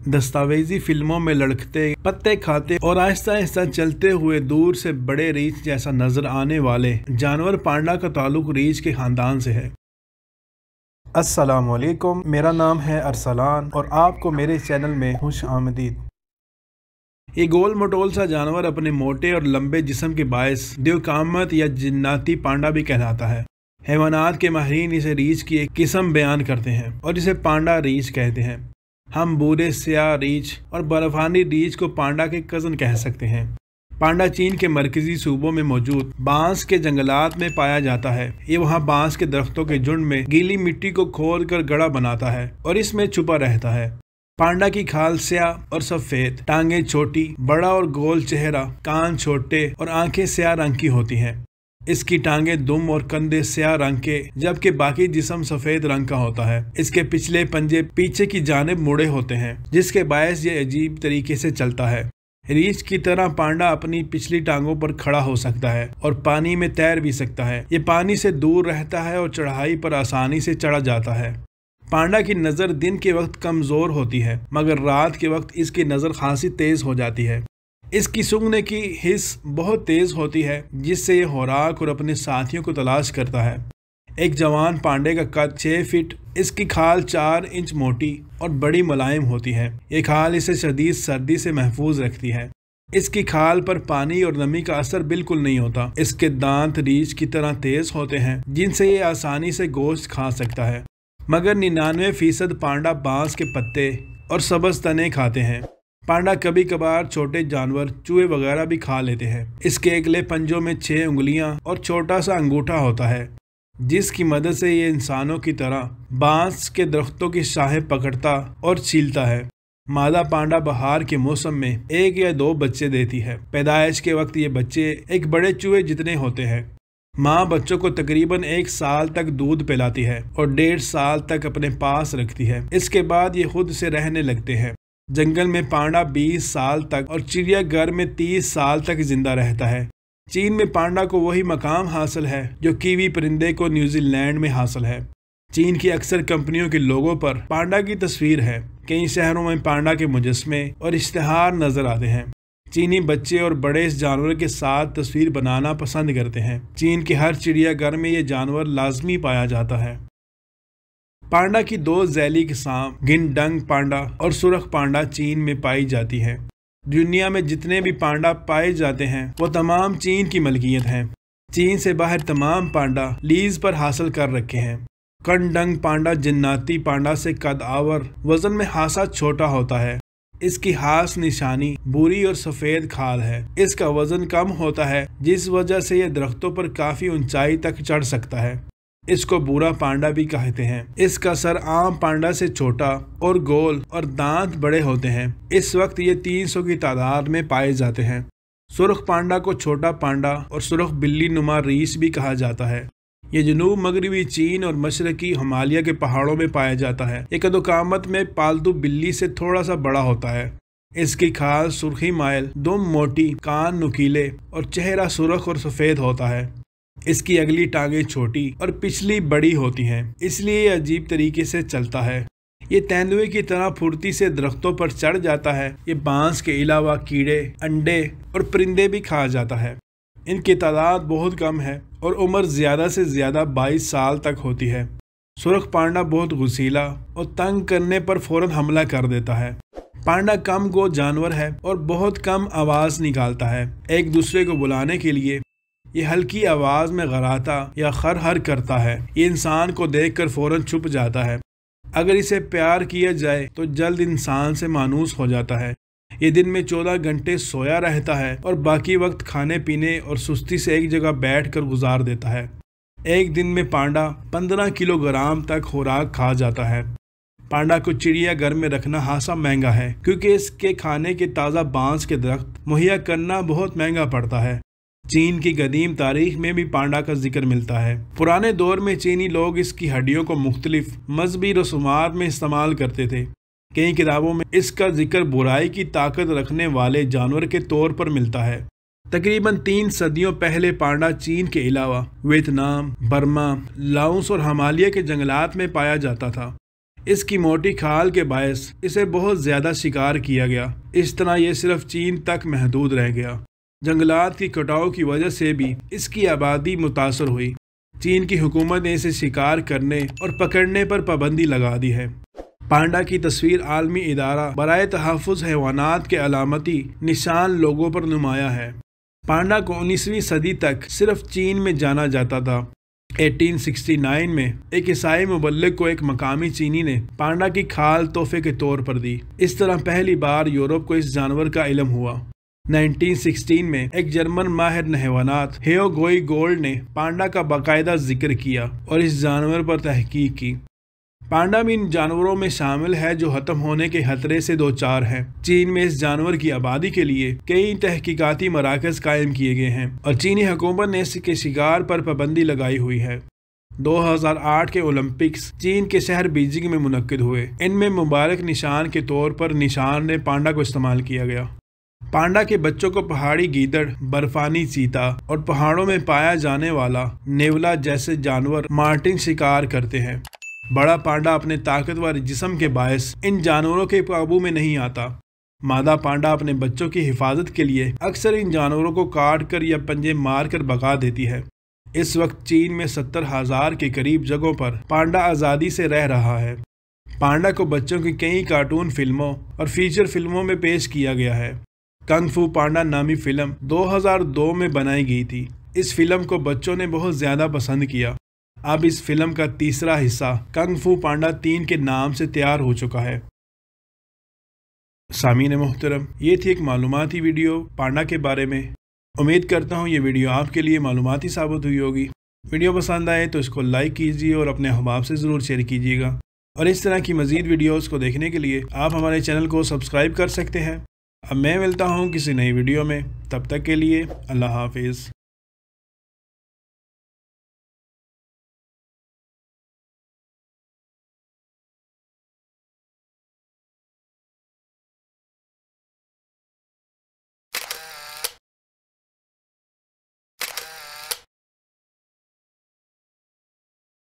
दस्तावेजी फिल्मों में लड़खते, पत्ते खाते और आहिस्ता आहिस्ता चलते हुए दूर से बड़े रीछ जैसा नजर आने वाले जानवर पांडा का ताल्लुक रीछ के खानदान से है। अस्सलामुअलैकुम, मेरा नाम है अरसलान और आपको मेरे चैनल में खुश आमदीद। ये गोल मटोल सा जानवर अपने मोटे और लंबे जिस्म के बायस देवकामत या जिन्नाती पांडा भी कहलाता है। हैवानात के माहिरीन इसे रीछ की एक किस्म बयान करते हैं और इसे पांडा रीछ कहते हैं। हम बूरे स्याह रीछ और बर्फानी रीछ को पांडा के कज़न कह सकते हैं। पांडा चीन के मरकजी सूबों में मौजूद बांस के जंगलात में पाया जाता है। ये वहाँ बांस के दरख्तों के झुंड में गीली मिट्टी को खोद कर गड़ा बनाता है और इसमें छुपा रहता है। पांडा की खाल स्याह और सफ़ेद, टांगे छोटी, बड़ा और गोल चेहरा, कान छोटे और आंखें स्याह रंग की होती हैं। इसकी टांगें दुम और कंधे स्याह रंग के, जबकि बाकी जिस्म सफेद रंग का होता है। इसके पिछले पंजे पीछे की जानिब मुड़े होते हैं, जिसके बायस ये अजीब तरीके से चलता है। रीछ की तरह पांडा अपनी पिछली टांगों पर खड़ा हो सकता है और पानी में तैर भी सकता है। ये पानी से दूर रहता है और चढ़ाई पर आसानी से चढ़ा जाता है। पांडा की नज़र दिन के वक्त कमज़ोर होती है, मगर रात के वक्त इसकी नज़र खासी तेज़ हो जाती है। इसकी सूंघने की हिस्स बहुत तेज़ होती है, जिससे ये खुराक और अपने साथियों को तलाश करता है। एक जवान पांडे का कद 6 फीट, इसकी खाल 4 इंच मोटी और बड़ी मुलायम होती है। ये खाल इसे शदीद सर्दी से महफूज रखती है। इसकी खाल पर पानी और नमी का असर बिल्कुल नहीं होता। इसके दांत रीछ की तरह तेज़ होते हैं, जिनसे ये आसानी से गोश्त खा सकता है, मगर 99% पांडा बांस के पत्ते और सब्ज़ तने खाते हैं। पांडा कभी कभार छोटे जानवर, चूहे वगैरह भी खा लेते हैं। इसके अगले पंजों में 6 उंगलियां और छोटा सा अंगूठा होता है, जिसकी मदद से ये इंसानों की तरह बांस के दरख्तों की शाखें पकड़ता और छीलता है। मादा पांडा बहार के मौसम में 1 या 2 बच्चे देती है। पैदाइश के वक्त ये बच्चे एक बड़े चूहे जितने होते हैं। माँ बच्चों को तकरीबन 1 साल तक दूध पिलाती है और 1.5 साल तक अपने पास रखती है। इसके बाद ये खुद से रहने लगते हैं। जंगल में पांडा 20 साल तक और चिड़ियाघर में 30 साल तक जिंदा रहता है। चीन में पांडा को वही मकाम हासिल है जो कीवी परिंदे को न्यूजीलैंड में हासिल है। चीन की अक्सर कंपनियों के लोगों पर पांडा की तस्वीर है। कई शहरों में पांडा के मुजस्मे और इश्तिहार नजर आते हैं। चीनी बच्चे और बड़े इस जानवर के साथ तस्वीर बनाना पसंद करते हैं। चीन के हर चिड़ियाघर में ये जानवर लाजमी पाया जाता है। पांडा की 2 झैली किस्म गिनडंग पांडा और सुरख पांडा चीन में पाई जाती है। दुनिया में जितने भी पांडा पाए जाते हैं वो तमाम चीन की मलकियत हैं। चीन से बाहर तमाम पांडा लीज पर हासिल कर रखे हैं। कंडंग पांडा जिन्नाती पांडा से कद आवर, वजन में खासा छोटा होता है। इसकी खास निशानी भूरी और सफ़ेद खाल है। इसका वजन कम होता है, जिस वजह से यह दरख्तों पर काफ़ी ऊंचाई तक चढ़ सकता है। इसको बूरा पांडा भी कहते हैं। इसका सर आम पांडा से छोटा और गोल और दांत बड़े होते हैं। इस वक्त ये 300 की तादाद में पाए जाते हैं। सुर्ख पांडा को छोटा पांडा और सुर्ख बिल्ली नुमा रीछ भी कहा जाता है। ये जनूब मगरबी चीन और मशरकी हिमालय के पहाड़ों में पाया जाता है। ये कदोकामत में पालतू बिल्ली से थोड़ा सा बड़ा होता है। इसकी खाल सुर्खी माइल, दुम मोटी, कान नुकीले और चेहरा सुर्ख और सफ़ेद होता है। इसकी अगली टांगें छोटी और पिछली बड़ी होती हैं, इसलिए ये अजीब तरीके से चलता है। ये तेंदुए की तरह फुर्ती से दरख्तों पर चढ़ जाता है। ये बांस के अलावा कीड़े, अंडे और परिंदे भी खा जाता है। इनकी तादाद बहुत कम है और उम्र ज़्यादा से ज़्यादा 22 साल तक होती है। सुर्ख पांडा बहुत गुस्सीला और तंग करने पर फौरन हमला कर देता है। पांडा कम गो जानवर है और बहुत कम आवाज़ निकालता है। एक दूसरे को बुलाने के लिए ये हल्की आवाज़ में गराता या खर करता है। ये इंसान को देखकर फौरन छुप जाता है। अगर इसे प्यार किया जाए तो जल्द इंसान से मानूस हो जाता है। ये दिन में 14 घंटे सोया रहता है और बाकी वक्त खाने पीने और सुस्ती से एक जगह बैठकर गुजार देता है। एक दिन में पांडा 15 किलोग्राम तक खुराक खा जाता है। पांडा को चिड़ियाघर में रखना खासा महंगा है, क्योंकि इसके खाने के ताज़ा बांस के दरख्त मुहैया करना बहुत महंगा पड़ता है। चीन की कदीम तारीख में भी पांडा का जिक्र मिलता है। पुराने दौर में चीनी लोग इसकी हड्डियों को मुख्तलिफ मजहबी रसूमात में इस्तेमाल करते थे। कई किताबों में इसका जिक्र बुराई की ताकत रखने वाले जानवर के तौर पर मिलता है। तकरीबन 3 सदियों पहले पांडा चीन के अलावा वियतनाम, बर्मा, लाओस और हिमालय के जंगलात में पाया जाता था। इसकी मोटी खाल के बायस इसे बहुत ज़्यादा शिकार किया गया। इस तरह ये सिर्फ चीन तक महदूद रह गया। जंगलात की कटाव की वजह से भी इसकी आबादी मुतासर हुई। चीन की हुकूमत ने इसे शिकार करने और पकड़ने पर पाबंदी लगा दी है। पांडा की तस्वीर आलमी इदारा बराए तहफ़्फ़ुज़ हैवानात के अलामती निशान लोगों पर नुमाया है। पांडा को 19वीं सदी तक सिर्फ चीन में जाना जाता था। 1869 में एक ईसाई मुबल्लिग को एक मकामी चीनी ने पांडा की खाल तोहफे के तौर पर दी। इस तरह पहली बार यूरोप को इस जानवर का इल्म हुआ। 1916 में एक जर्मन माहिर हैवानात हेओ गोई गोल्ड ने पांडा का बाकायदा जिक्र किया और इस जानवर पर तहकीक की। पांडा भी इन जानवरों में शामिल है जो खत्म होने के खतरे से दो चार हैं। चीन में इस जानवर की आबादी के लिए कई तहकीकाती मराकज कायम किए गए हैं और चीनी हुकूमत ने इसके शिकार पर पाबंदी लगाई हुई है। 2008 के ओलंपिक्स चीन के शहर बीजिंग में मुनक्किद हुए। इनमें मुबारक निशान के तौर पर निशान पांडा को इस्तेमाल किया गया। पांडा के बच्चों को पहाड़ी गीदड़, बर्फानी चीता और पहाड़ों में पाया जाने वाला नेवला जैसे जानवर मार्टिन शिकार करते हैं। बड़ा पांडा अपने ताकतवर जिस्म के बायस इन जानवरों के काबू में नहीं आता। मादा पांडा अपने बच्चों की हिफाजत के लिए अक्सर इन जानवरों को काट कर या पंजे मार कर भगा देती है। इस वक्त चीन में 70,000 के करीब जगहों पर पांडा आज़ादी से रह रहा है। पांडा को बच्चों की कई कार्टून फिल्मों और फीचर फिल्मों में पेश किया गया है। कंग फू पांडा नामी फिल्म 2002 में बनाई गई थी। इस फिल्म को बच्चों ने बहुत ज़्यादा पसंद किया। अब इस फिल्म का तीसरा हिस्सा कंग फू पांडा 3 के नाम से तैयार हो चुका है। सामीन मोहतरम, ये थी एक मालूमाती वीडियो पांडा के बारे में। उम्मीद करता हूँ ये वीडियो आपके लिए मालूमाती साबित हुई होगी। वीडियो पसंद आए तो इसको लाइक कीजिए और अपने अहबाब से ज़रूर शेयर कीजिएगा। और इस तरह की मज़ीद वीडियोज़ को देखने के लिए आप हमारे चैनल को सब्सक्राइब कर सकते हैं। अब मैं मिलता हूँ किसी नई वीडियो में, तब तक के लिए अल्लाह हाफिज़।